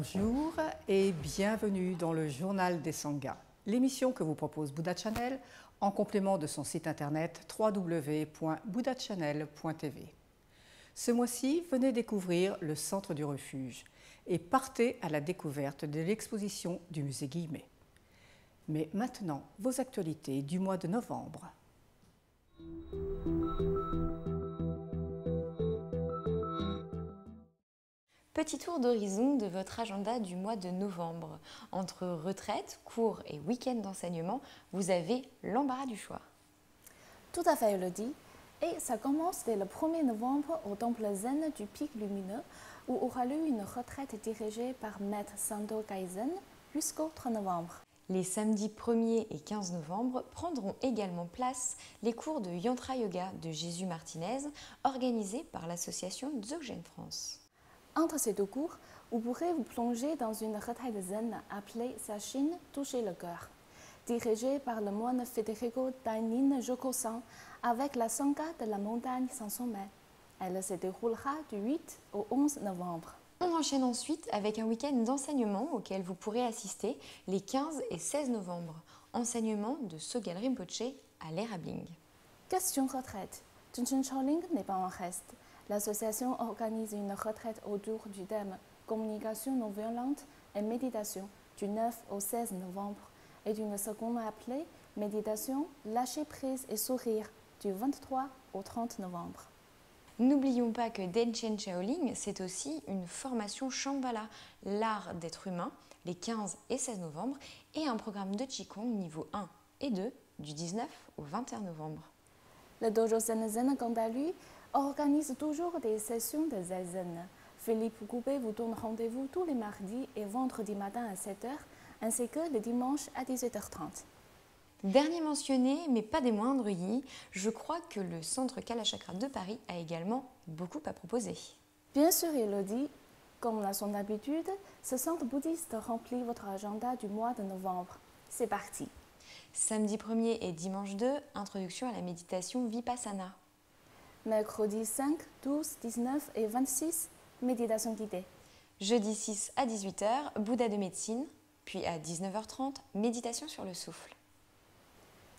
Bonjour et bienvenue dans le Journal des Sanghas, l'émission que vous propose Buddha Channel en complément de son site internet www.buddhachannel.tv. Ce mois-ci, venez découvrir le Centre du Refuge et partez à la découverte de l'exposition du musée Guimet. Mais maintenant, vos actualités du mois de novembre. Petit tour d'horizon de votre agenda du mois de novembre. Entre retraite, cours et week-end d'enseignement, vous avez l'embarras du choix. Tout à fait, Elodie. Et ça commence dès le 1er novembre au temple zen du Pic Lumineux, où aura lieu une retraite dirigée par Maître Sando Kaizen jusqu'au 3 novembre. Les samedis 1er et 15 novembre prendront également place les cours de Yantra Yoga de Jésus Martinez, organisés par l'association Dzogchen France. Entre ces deux cours, vous pourrez vous plonger dans une retraite zen appelée Sachin Toucher le cœur, dirigée par le moine Federico Dainin Jokosan avec la Sangha de la montagne sans sommet. Elle se déroulera du 8 au 11 novembre. On enchaîne ensuite avec un week-end d'enseignement auquel vous pourrez assister les 15 et 16 novembre. Enseignement de Sogyal Rinpoche à l'Erabling. Question retraite. Tenshin Choling n'est pas en reste. L'association organise une retraite autour du thème communication non violente et méditation du 9 au 16 novembre et d'une seconde appelée méditation, lâcher prise et sourire du 23 au 30 novembre. N'oublions pas que Denchen Shaolin, c'est aussi une formation Shambhala, l'art d'être humain, les 15 et 16 novembre, et un programme de Qigong niveau 1 et 2 du 19 au 21 novembre. Le Dojo Zen quant à lui, organise toujours des sessions de zazen. Philippe Goubet vous donne rendez-vous tous les mardis et vendredis matin à 7h, ainsi que le dimanche à 18h30. Dernier mentionné, mais pas des moindres, je crois que le Centre Kalachakra de Paris a également beaucoup à proposer. Bien sûr, Elodie, comme à son habitude, ce centre bouddhiste remplit votre agenda du mois de novembre. C'est parti. Samedi 1er et dimanche 2, introduction à la méditation Vipassana. Mercredi 5, 12, 19 et 26, méditation guidée. Jeudi 6 à 18h, Bouddha de médecine, puis à 19h30, méditation sur le souffle.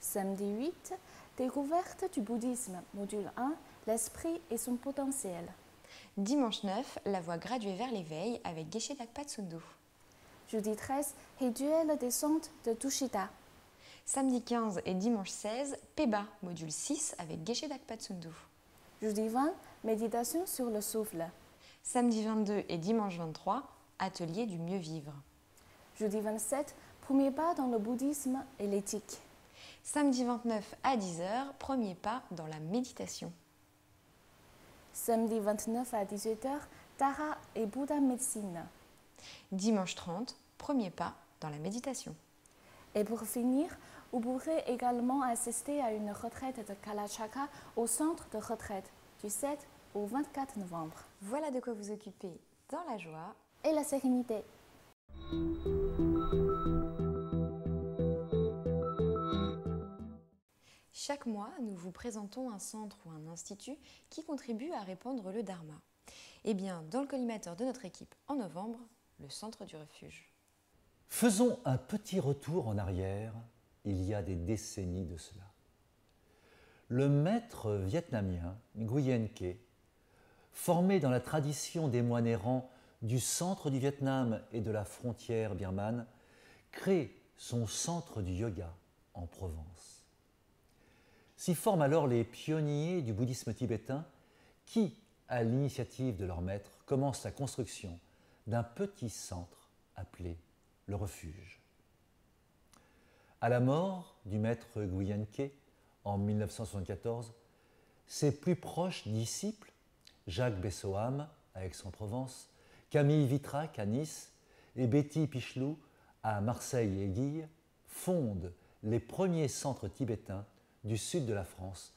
Samedi 8, découverte du bouddhisme, module 1, l'esprit et son potentiel. Dimanche 9, la voie graduée vers l'éveil avec Geshe Dakpa Tsundu. Jeudi 13, rituel descente de Tushita. Samedi 15 et dimanche 16, Peba, module 6 avec Geshe Dakpa Tsundu. Jeudi 20, méditation sur le souffle. Samedi 22 et dimanche 23, atelier du mieux vivre. Jeudi 27, premier pas dans le bouddhisme et l'éthique. Samedi 29 à 10h, premier pas dans la méditation. Samedi 29 à 18h, Tara et Bouddha médecine. Dimanche 30, premier pas dans la méditation. Et pour finir, vous pourrez également assister à une retraite de Kalachakra au centre de retraite du 7 au 24 novembre. Voilà de quoi vous occuper dans la joie et la sérénité. Chaque mois, nous vous présentons un centre ou un institut qui contribue à répandre le Dharma. Eh bien, dans le collimateur de notre équipe en novembre, le Centre du Refuge. Faisons un petit retour en arrière, il y a des décennies de cela. Le maître vietnamien Nguyen Ke, formé dans la tradition des moines errants du centre du Vietnam et de la frontière birmane, crée son centre du yoga en Provence. S'y forment alors les pionniers du bouddhisme tibétain qui, à l'initiative de leur maître, commencent la construction d'un petit centre appelé le refuge. À la mort du maître Nguyen Ke en 1974, ses plus proches disciples, Jacques Bessoam à Aix-en-Provence, Camille Vitrac à Nice et Betty Pichelou à Marseille et Guille, fondent les premiers centres tibétains du sud de la France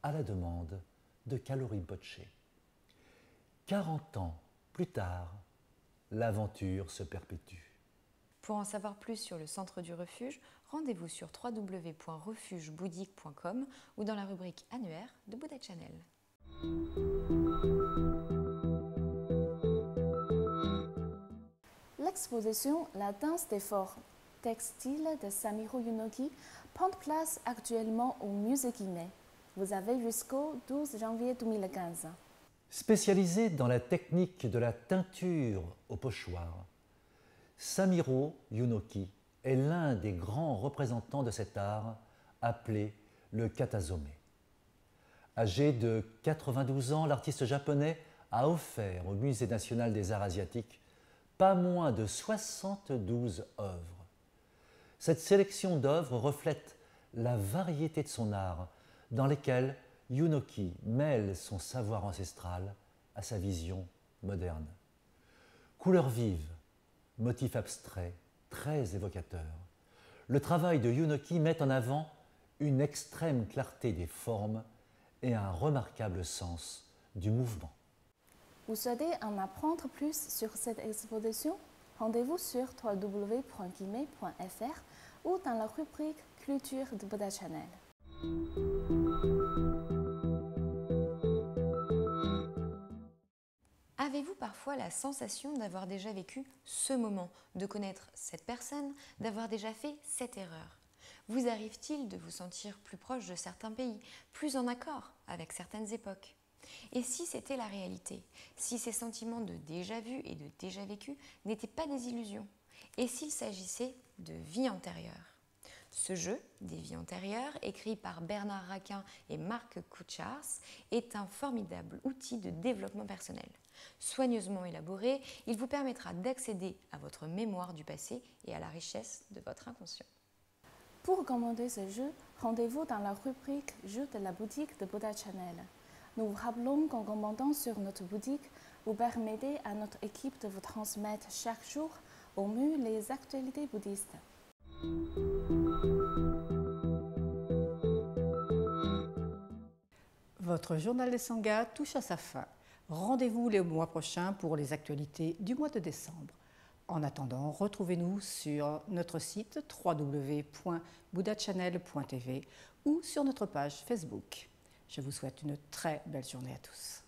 à la demande de Kalu Rinpoche. 40 ans plus tard, l'aventure se perpétue. Pour en savoir plus sur le Centre du Refuge, rendez-vous sur www.refugebouddhique.com ou dans la rubrique annuaire de Buddha Channel. exposition La danse des formes textiles de Samiro Yunoki prend place actuellement au musée Guimet. Vous avez jusqu'au 12 janvier 2015. Spécialisé dans la technique de la teinture au pochoir, Samiro Yunoki est l'un des grands représentants de cet art appelé le katazome. Âgé de 92 ans, l'artiste japonais a offert au Musée national des arts asiatiques pas moins de 72 œuvres. Cette sélection d'œuvres reflète la variété de son art, dans lesquelles Yunoki mêle son savoir ancestral à sa vision moderne. Couleurs vives, motifs abstraits, très évocateurs, le travail de Yunoki met en avant une extrême clarté des formes et un remarquable sens du mouvement. Vous souhaitez en apprendre plus sur cette exposition? Rendez-vous sur www.guimet.fr ou dans la rubrique Culture de Buddha Channel. Avez-vous parfois la sensation d'avoir déjà vécu ce moment, de connaître cette personne, d'avoir déjà fait cette erreur? Vous arrive-t-il de vous sentir plus proche de certains pays, plus en accord avec certaines époques? Et si c'était la réalité, si ces sentiments de déjà vu et de déjà vécu n'étaient pas des illusions, et s'il s'agissait de vie antérieure? Ce jeu des vies antérieures, écrit par Bernard Raquin et Marc Kuchars, est un formidable outil de développement personnel. Soigneusement élaboré, il vous permettra d'accéder à votre mémoire du passé et à la richesse de votre inconscient. Pour commander ce jeu, rendez-vous dans la rubrique Jeux de la boutique de Buddha Channel. Nous vous rappelons qu'en commandant sur notre boutique, vous permettez à notre équipe de vous transmettre chaque jour au mieux les actualités bouddhistes. Votre journal des sanghas touche à sa fin. Rendez-vous le mois prochain pour les actualités du mois de décembre. En attendant, retrouvez-nous sur notre site www.buddhachannel.tv ou sur notre page Facebook. Je vous souhaite une très belle journée à tous.